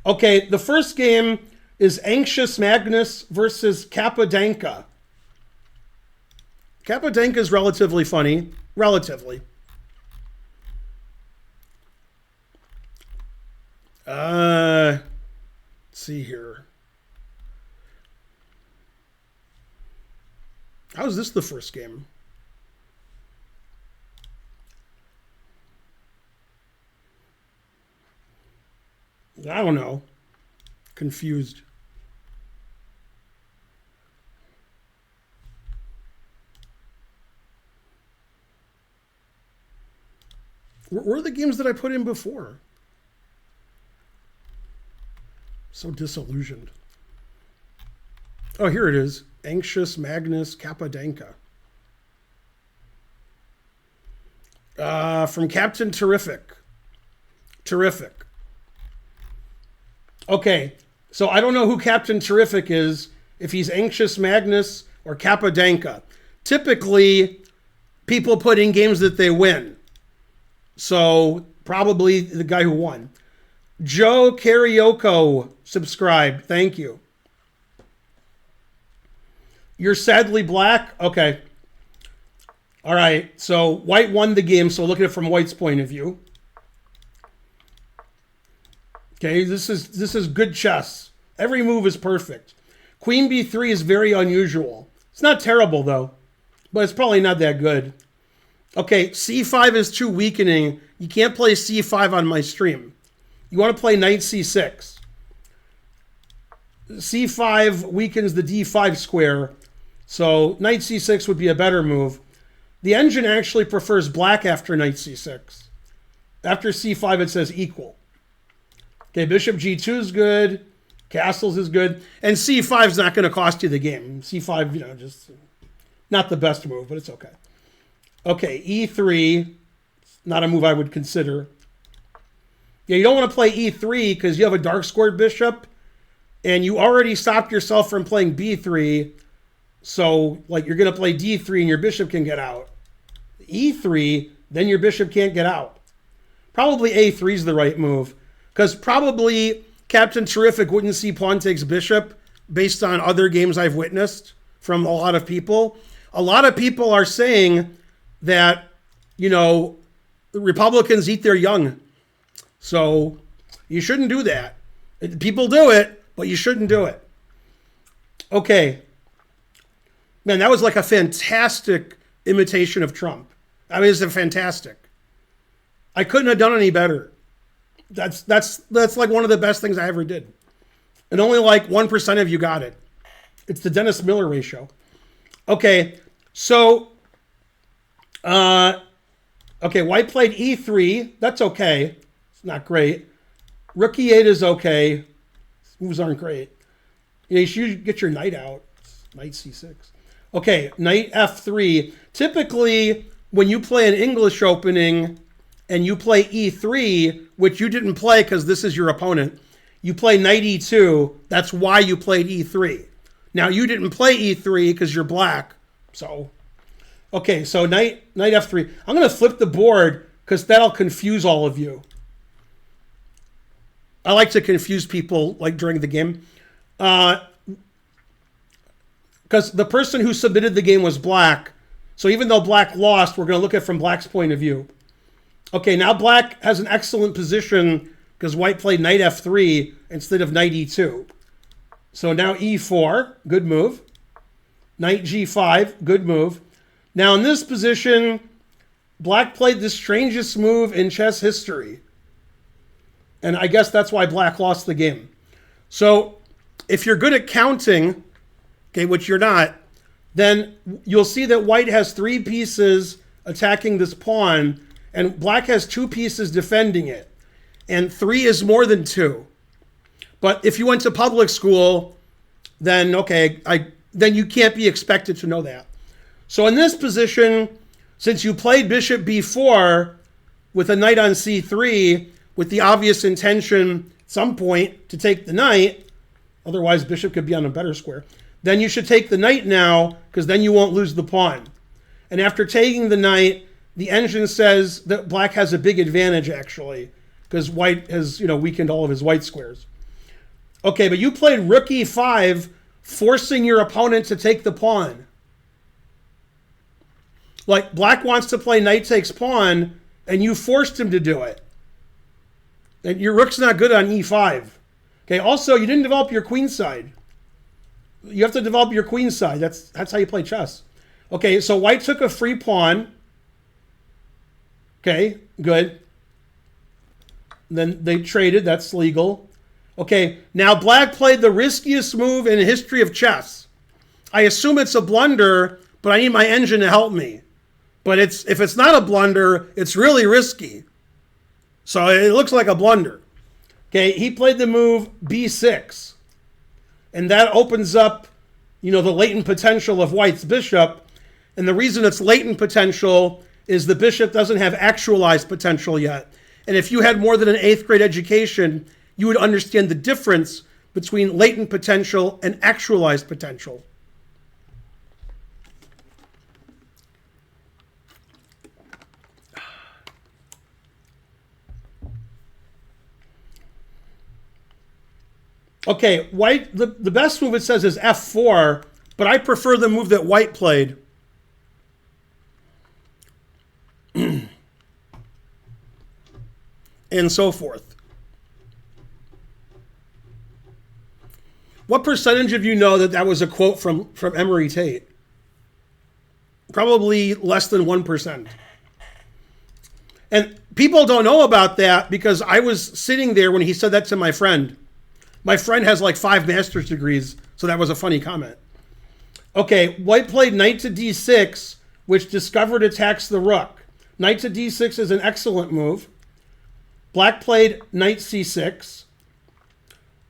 Okay, the first game is Anxious Magnus versus Kappadanka. Kappadanka is relatively funny. Relatively. Let's see here. How is this the first game? I don't know. Confused. Where are the games that I put in before? So disillusioned. Oh, here it is. Anxious Magnus Kappadanka. From Captain Terrific. Terrific. Okay, so I don't know who Captain Terrific is, if he's Anxious Magnus or Kappadanka. Typically, people put in games that they win. So probably the guy who won. Joe Karaoke subscribed. Thank you. You're sadly black? Okay. All right. So white won the game. So look at it from white's point of view. Okay. This is good chess. Every move is perfect. Queen b3 is very unusual. It's not terrible though, but it's probably not that good. Okay. c5 is too weakening. You can't play c5 on my stream. You want to play knight c6. c5 weakens the d5 square. So knight c6 would be a better move. The engine actually prefers black after knight c6. After c5, it says equal. Okay, bishop g2 is good. Castles is good. And c5 is not going to cost you the game. c5, just not the best move, but it's okay. Okay, e3, not a move I would consider. Yeah, you don't want to play e3 because you have a dark squared bishop, and you already stopped yourself from playing b3. So, you're going to play d3 and your bishop can get out. e3, then your bishop can't get out. Probably a3 is the right move. Because probably Captain Terrific wouldn't see pawn takes bishop based on other games I've witnessed from a lot of people. A lot of people are saying that, the Republicans eat their young. So you shouldn't do that. People do it, but you shouldn't do it. Okay. Man, that was like a fantastic imitation of Trump. I mean, it's a fantastic. I couldn't have done any better. That's like one of the best things I ever did. And only like 1% of you got it. It's the Dennis Miller ratio. Okay, so, white played e3. That's okay. It's not great. Rook e8 is okay. Moves aren't great. You should get your knight out. Knight c6. Okay, knight f3. Typically, when you play an English opening and you play e3, which you didn't play because this is your opponent, you play knight e2. That's why you played e3. Now, you didn't play e3 because you're black. So, okay, so knight f3. I'm going to flip the board because that'll confuse all of you. I like to confuse people during the game. Because the person who submitted the game was black. So even though black lost, we're going to look at it from black's point of view. Okay, now black has an excellent position because white played knight f3 instead of knight e2. So now e4, good move. Knight g5, good move. Now in this position, black played the strangest move in chess history. And I guess that's why black lost the game. So if you're good at counting, okay, which you're not, then you'll see that white has 3 pieces attacking this pawn, and black has 2 pieces defending it. And 3 is more than 2. But if you went to public school, then then you can't be expected to know that. So in this position, since you played bishop b4 with a knight on c3, with the obvious intention at some point to take the knight, otherwise bishop could be on a better square, then you should take the knight now, because then you won't lose the pawn. And after taking the knight, the engine says that black has a big advantage, actually, because white has, weakened all of his white squares. Okay, but you played rook e5, forcing your opponent to take the pawn. Like, black wants to play knight takes pawn, and you forced him to do it. And your rook's not good on e5. Okay, also, you didn't develop your queen side. You have to develop your queen side. That's how you play chess. Okay, so white took a free pawn. Okay, good. Then they traded. That's legal. Okay, now black played the riskiest move in the history of chess. I assume it's a blunder, but I need my engine to help me. But if it's not a blunder, it's really risky. So it looks like a blunder. Okay, he played the move b6. And that opens up, the latent potential of white's bishop. And the reason it's latent potential is the bishop doesn't have actualized potential yet. And if you had more than an 8th grade education, you would understand the difference between latent potential and actualized potential. Okay, white, the best move it says is f4, but I prefer the move that white played. And so forth. What percentage of you know that was a quote from Emery Tate? Probably less than 1%. And people don't know about that because I was sitting there when he said that to my friend. My friend has like 5 master's degrees, so that was a funny comment. Okay, white played knight to d6, which discovered attacks the rook. Knight to d6 is an excellent move. Black played knight c6.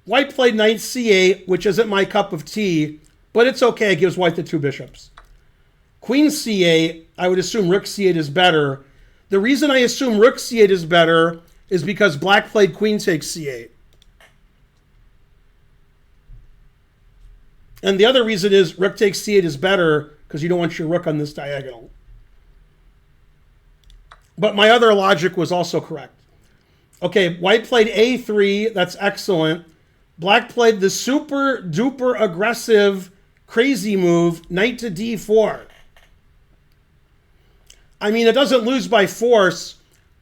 White played knight c8, which isn't my cup of tea, but it's okay. It gives white the 2 bishops. Queen c8, I would assume rook c8 is better. The reason I assume rook c8 is better is because black played queen takes c8. And the other reason is rook takes c8 is better because you don't want your rook on this diagonal. But my other logic was also correct. Okay, white played a3. That's excellent. Black played the super duper aggressive, crazy move, knight to d4. I mean, it doesn't lose by force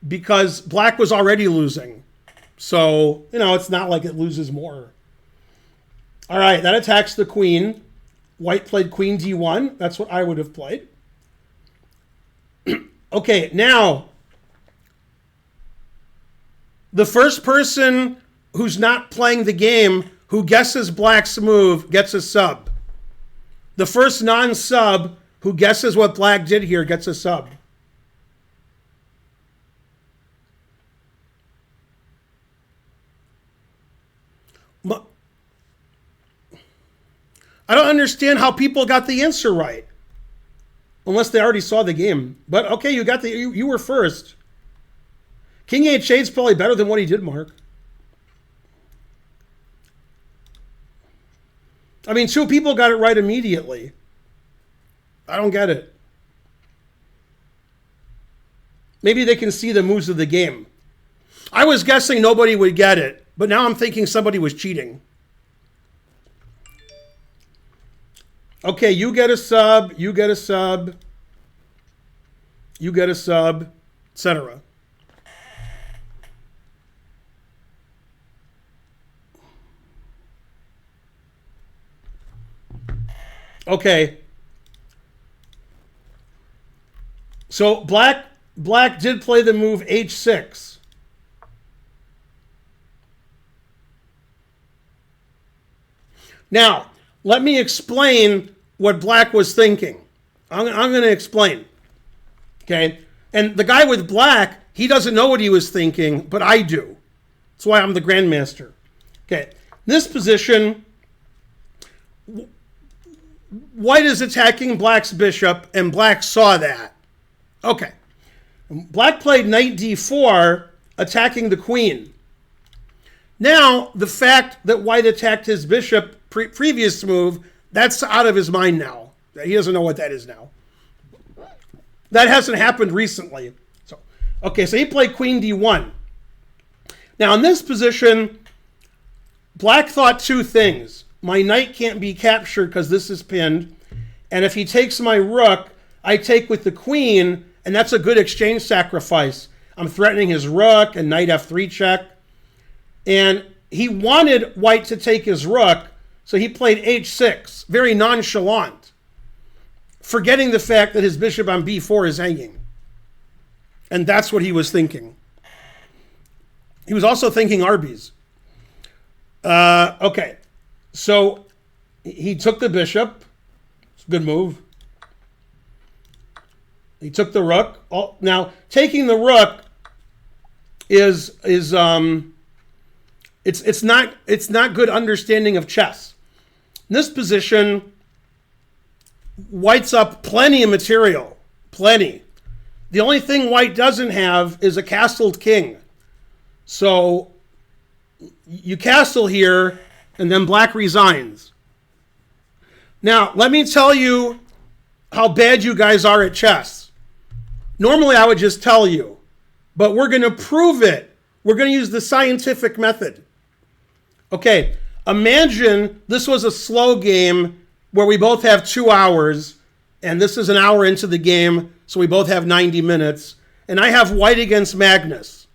because black was already losing. So, it's not like it loses more. All right, that attacks the queen. White played queen d1. That's what I would have played. Okay, now, the first person who's not playing the game who guesses black's move gets a sub. The first non-sub who guesses what black did here gets a sub. I don't understand how people got the answer right. Unless they already saw the game. But okay, you were first. King h8 is probably better than what he did, Mark. I mean, 2 people got it right immediately. I don't get it. Maybe they can see the moves of the game. I was guessing nobody would get it, but now I'm thinking somebody was cheating. Okay, you get a sub, you get a sub, you get a sub, etc. Okay. So black did play the move h6. Now, let me explain what black was thinking. I'm going to explain. Okay? And the guy with black, he doesn't know what he was thinking, but I do. That's why I'm the grandmaster. Okay. This position, white is attacking black's bishop, and black saw that. Okay. Black played knight d4, attacking the queen. Now, the fact that white attacked his bishop previous move, that's out of his mind now. He doesn't know what that is now. That hasn't happened recently. So he played queen d1. Now, in this position, Black thought two things. My knight can't be captured because this is pinned. And if he takes my rook, I take with the queen, and that's a good exchange sacrifice. I'm threatening his rook and knight f3 check. And he wanted white to take his rook, so he played h6, very nonchalant, forgetting the fact that his bishop on b4 is hanging. And that's what he was thinking. He was also thinking Arby's. Okay, so he took the bishop. It's a good move. He took the rook. Now, taking the rook it's not good understanding of chess. In this position, white's up plenty of material, plenty. The only thing white doesn't have is a castled king. So you castle here, and then black resigns. Now, let me tell you how bad you guys are at chess. Normally, I would just tell you, but we're going to prove it. We're going to use the scientific method. Okay, imagine this was a slow game where we both have 2 hours, and this is an hour into the game, so we both have 90 minutes, and I have white against Magnus.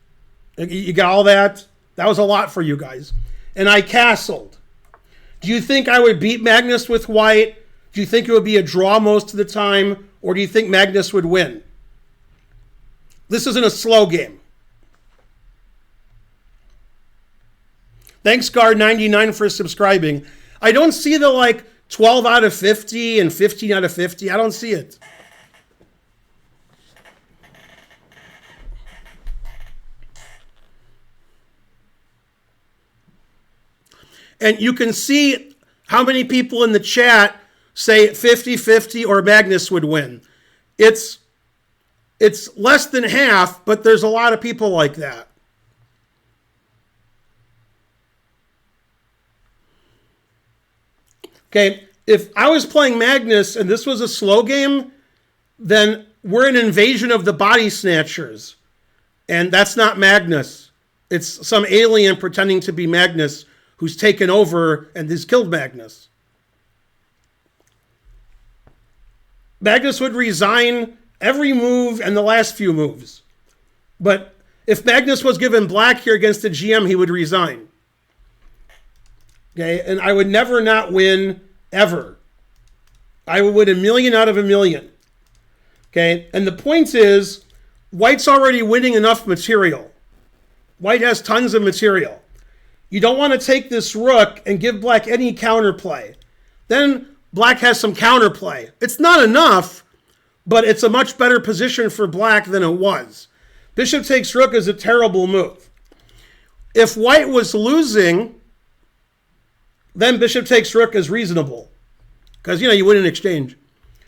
You got all that? That was a lot for you guys. And I castled. Do you think I would beat Magnus with white? Do you think it would be a draw most of the time? Or do you think Magnus would win? This isn't a slow game. Thanks, Guard99, for subscribing. I don't see the 12 out of 50 and 15 out of 50. I don't see it. And you can see how many people in the chat say 50-50 or Magnus would win. It's less than half, but there's a lot of people like that. Okay, if I was playing Magnus and this was a slow game, then we're an invasion of the body snatchers. And that's not Magnus. It's some alien pretending to be Magnus who's taken over and has killed Magnus. Magnus would resign every move and the last few moves. But if Magnus was given black here against the GM, he would resign. Okay, and I would never not win, ever. I would win 1,000,000 out of 1,000,000. Okay, and the point is, white's already winning enough material. White has tons of material. You don't want to take this rook and give black any counterplay. Then black has some counterplay. It's not enough, but it's a much better position for black than it was. Bishop takes rook is a terrible move. If white was losing, then bishop takes rook is reasonable. Because, you win in exchange.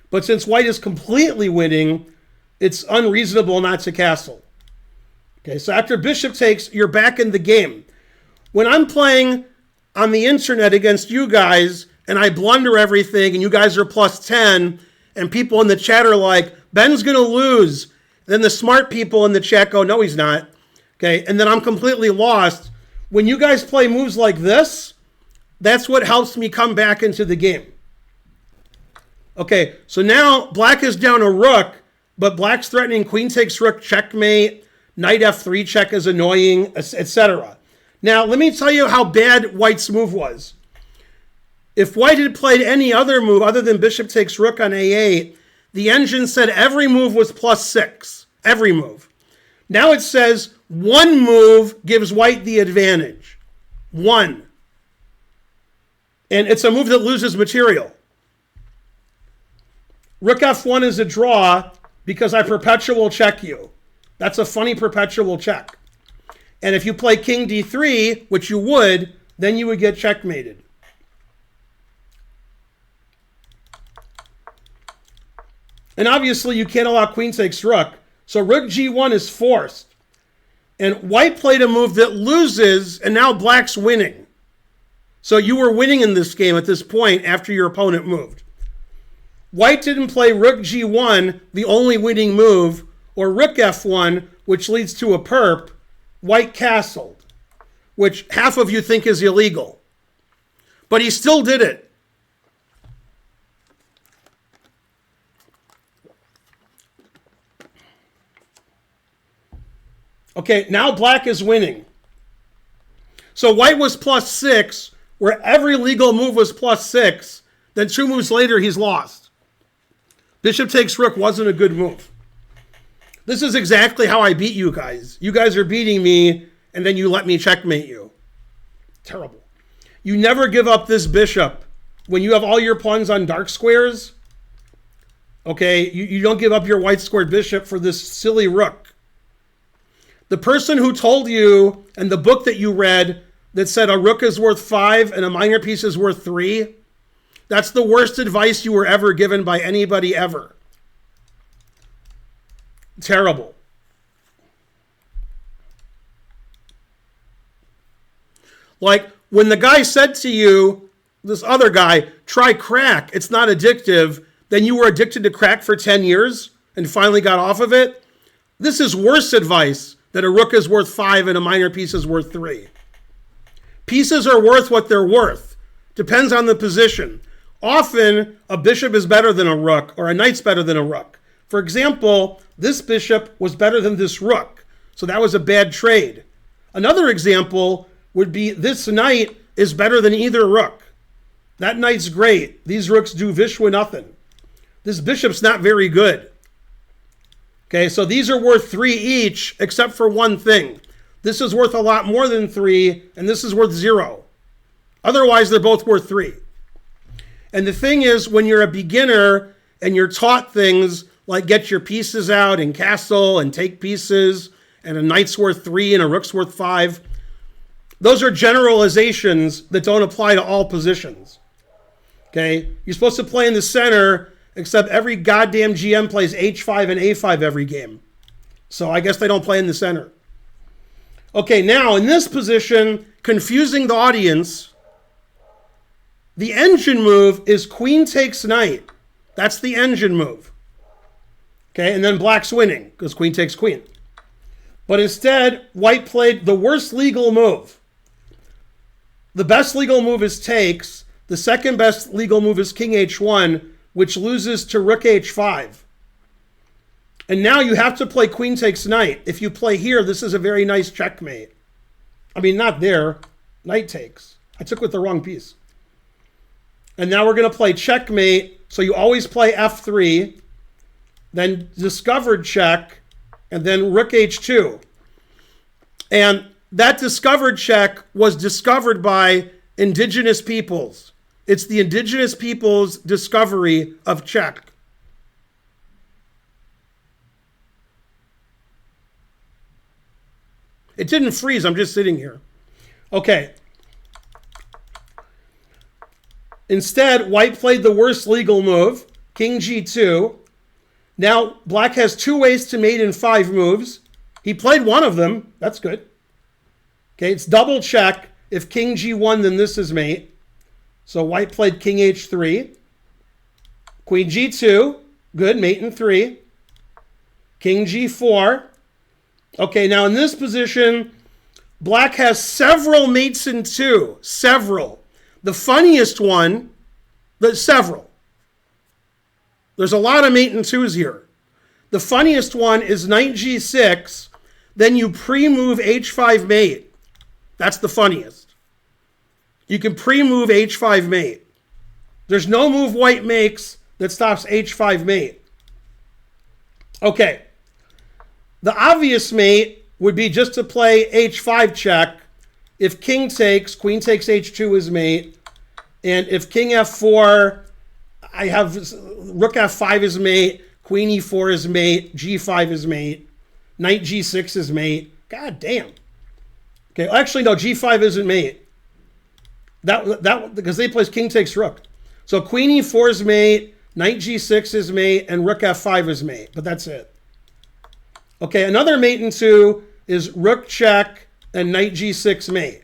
But since white is completely winning, it's unreasonable not to castle. Okay, so after bishop takes, you're back in the game. When I'm playing on the internet against you guys, and I blunder everything, and you guys are +10, and people in the chat are like, Ben's going to lose. Then the smart people in the chat go, no, he's not. Okay, and then I'm completely lost. When you guys play moves like this, that's what helps me come back into the game. Okay, so now black is down a rook, but black's threatening queen takes rook, checkmate, knight f3 check is annoying, etc. Now, let me tell you how bad white's move was. If white had played any other move other than bishop takes rook on a8, the engine said every move was +6. Every move. Now it says one move gives white the advantage. One. And it's a move that loses material. Rook f1 is a draw because I perpetual check you. That's a funny perpetual check. And if you play king d3, which you would, then you would get checkmated. And obviously you can't allow queen takes rook. So rook g1 is forced. And white played a move that loses, and now black's winning. So you were winning in this game at this point after your opponent moved. White didn't play rook g1, the only winning move, or rook f1, which leads to a perp. White castled, which half of you think is illegal. But he still did it. Okay, now black is winning. So white was +6, where every legal move was +6. Then 2 moves later, he's lost. Bishop takes rook wasn't a good move. This is exactly how I beat you guys. You guys are beating me, and then you let me checkmate you. Terrible. You never give up this bishop. When you have all your pawns on dark squares, okay, you don't give up your white squared bishop for this silly rook. The person who told you, and the book that you read that said a rook is worth 5 and a minor piece is worth 3, that's the worst advice you were ever given by anybody ever. Terrible. Like when the guy said to you, this other guy, try crack, it's not addictive, then you were addicted to crack for 10 years and finally got off of it. This is worse advice, that a rook is worth 5 and a minor piece is worth 3. Pieces are worth what they're worth. Depends on the position. Often, a bishop is better than a rook, or a knight's better than a rook. For example, this bishop was better than this rook, so that was a bad trade. Another example would be this knight is better than either rook. That knight's great. These rooks do vishwa nothing. This bishop's not very good. Okay, so these are worth 3 each, except for one thing. This is worth a lot more than 3, and this is worth 0. Otherwise, they're both worth 3. And the thing is, when you're a beginner and you're taught things like get your pieces out and castle and take pieces, and a knight's worth 3 and a rook's worth 5, those are generalizations that don't apply to all positions. Okay, you're supposed to play in the center, except every goddamn GM plays H5 and A5 every game. So I guess they don't play in the center. Okay, now in this position, confusing the audience, the engine move is queen takes knight. That's the engine move. Okay, and then black's winning because queen takes queen. But instead, white played the worst legal move. The best legal move is takes. The second best legal move is king h1, which loses to rook h5. And now you have to play queen takes knight. If you play here, this is a very nice checkmate. I mean, not there. Knight takes. I took with the wrong piece. And now we're going to play checkmate. So you always play f3, then discovered check, and then rook h2. And that discovered check was discovered by indigenous peoples. It's the indigenous people's discovery of check. It didn't freeze, I'm just sitting here. Okay. Instead, white played the worst legal move, king g2. Now, black has 2 ways to mate in 5 moves. He played one of them, that's good. Okay, it's double check. If king g1, then this is mate. So white played king h3. Queen g2, good, mate in 3. King g4. Okay, now in this position, black has several mates in 2. Several. The funniest one, several. There's a lot of mate in 2s here. The funniest one is knight g6, then you pre-move h5 mate. That's the funniest. You can pre-move h5 mate. There's no move white makes that stops h5 mate. Okay. The obvious mate would be just to play h5 check. If king takes, queen takes h2 is mate. And if king f4, I have rook f5 is mate, queen e4 is mate, g5 is mate, knight g6 is mate. God damn. Okay, actually no, g5 isn't mate. That because they play king takes rook. So queen e4 is mate, knight g6 is mate, and rook f5 is mate. But that's it. Okay, another mate in 2 is rook check and knight g6 mate.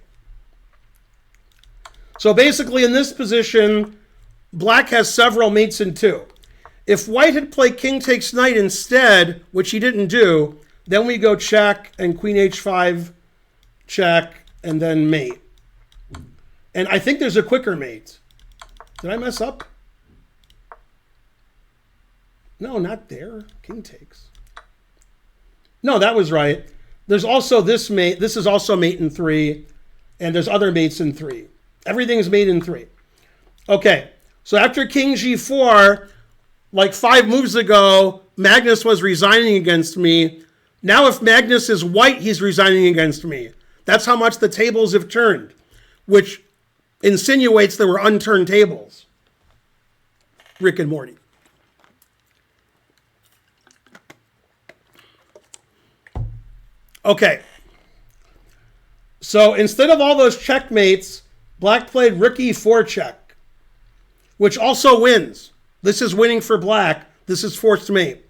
So basically in this position, black has several mates in 2. If white had played king takes knight instead, which he didn't do, then we go check and queen h5 check and then mate. And I think there's a quicker mate. Did I mess up? No, not there. King takes. No, that was right. There's also this mate. This is also mate in 3. And there's other mates in 3. Everything's mate in 3. Okay. So after king g4, like 5 moves ago, Magnus was resigning against me. Now if Magnus is white, he's resigning against me. That's how much the tables have turned, which insinuates there were unturned tables. Rick and Morty. Okay. So instead of all those checkmates, black played rook e4 check, which also wins. This is winning for black. This is forced mate.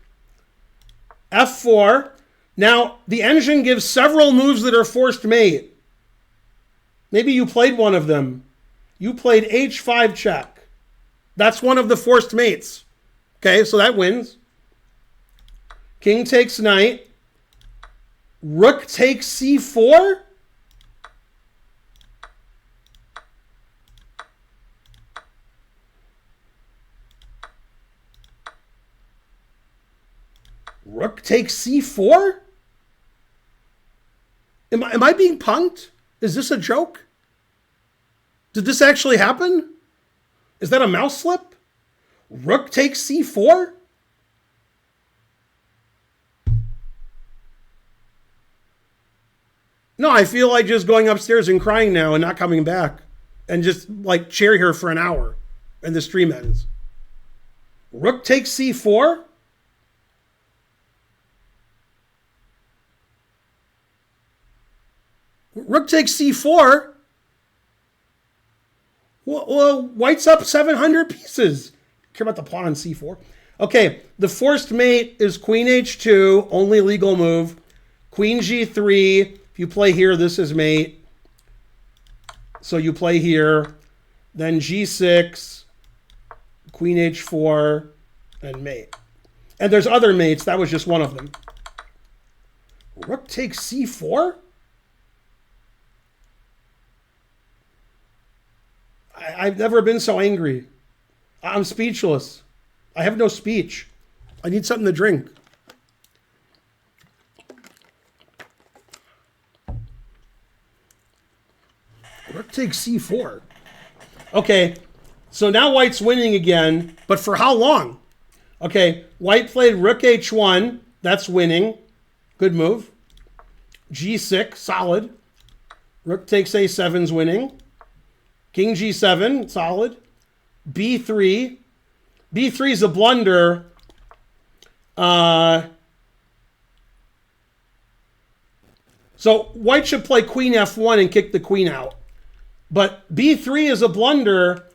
f4. Now, the engine gives several moves that are forced mate. Maybe you played one of them. You played h5 check. That's one of the forced mates. Okay, so that wins. King takes knight. Rook takes c4? Rook takes c4? Am I being punked? Is this a joke? Did this actually happen? Is that a mouse slip? Rook takes c4? No, I feel like just going upstairs and crying now and not coming back. And just like chair here for an hour. And the stream ends. Rook takes c4? Rook takes c4? Well, white's up 700 pieces. Care about the pawn on c4? Okay, the forced mate is queen h2, only legal move. Queen g3. If you play here, this is mate. So you play here. Then g6, queen h4, and mate. And there's other mates. That was just one of them. Rook takes c4? I've never been so angry. I'm speechless. I have no speech. I need something to drink. Rook takes c4. Okay, so now white's winning again, but for how long? Okay, white played rook h1. That's winning. Good move. g6, solid. Rook takes a7's winning. King g7, solid. b3. b3 is a blunder. So white should play queen f1 and kick the queen out. But b3 is a blunder,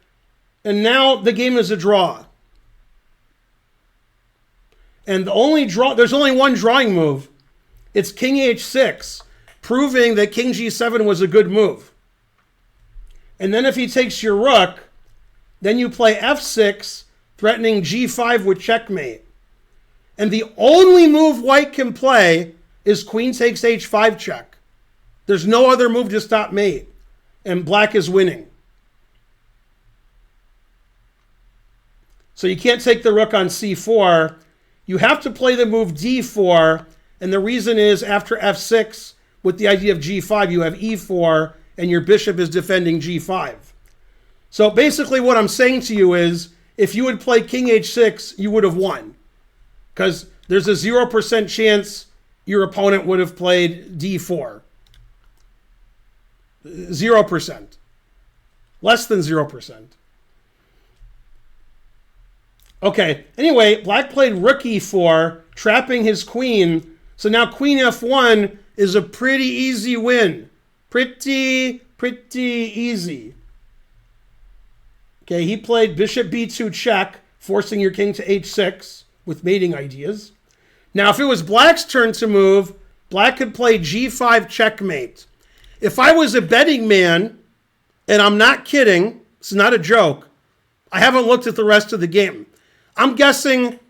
and now the game is a draw. And there's only one drawing move. It's king h6, proving that king g7 was a good move. And then if he takes your rook, then you play f6, threatening g5 with checkmate. And the only move white can play is queen takes h5 check. There's no other move to stop mate. And black is winning. So you can't take the rook on c4. You have to play the move d4. And the reason is after f6, with the idea of g5, you have e4, and your bishop is defending g5. So basically what I'm saying to you is, if you would play king h6, you would have won. Because there's a 0% chance your opponent would have played d4. 0%. Less than 0%. Okay, anyway, black played rook e4, trapping his queen. So now queen f1 is a pretty easy win. Pretty easy. Okay, he played bishop b2 check, forcing your king to h6 with mating ideas. Now, if it was black's turn to move, black could play g5 checkmate. If I was a betting man, and I'm not kidding, it's not a joke, I haven't looked at the rest of the game. I'm guessing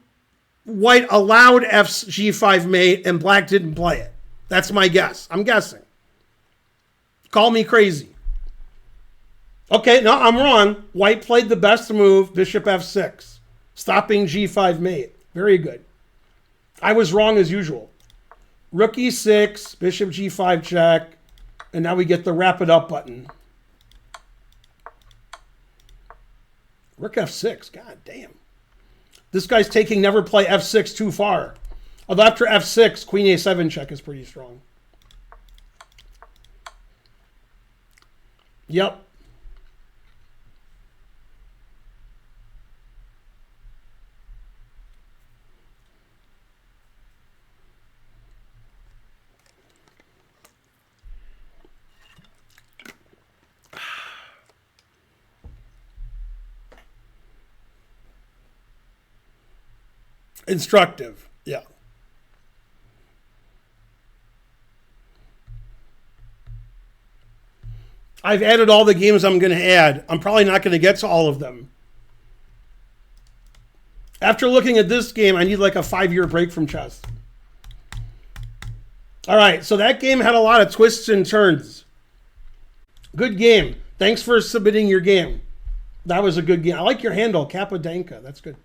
white allowed f's g5 mate and black didn't play it. That's my guess. I'm guessing. Call me crazy. Okay, no, I'm wrong. White played the best move, bishop f6, stopping g5 mate. Very good. I was wrong as usual. Rook e6, bishop g5 check, and now we get the wrap it up button. Rook f6, god damn. This guy's taking never play f6 too far. Although after f6, queen a7 check is pretty strong. Yep. Instructive, yeah. I've added all the games I'm going to add. I'm probably not going to get to all of them. After looking at this game, I need like a 5-year break from chess. All right, so that game had a lot of twists and turns. Good game. Thanks for submitting your game. That was a good game. I like your handle, Capodanka. That's good.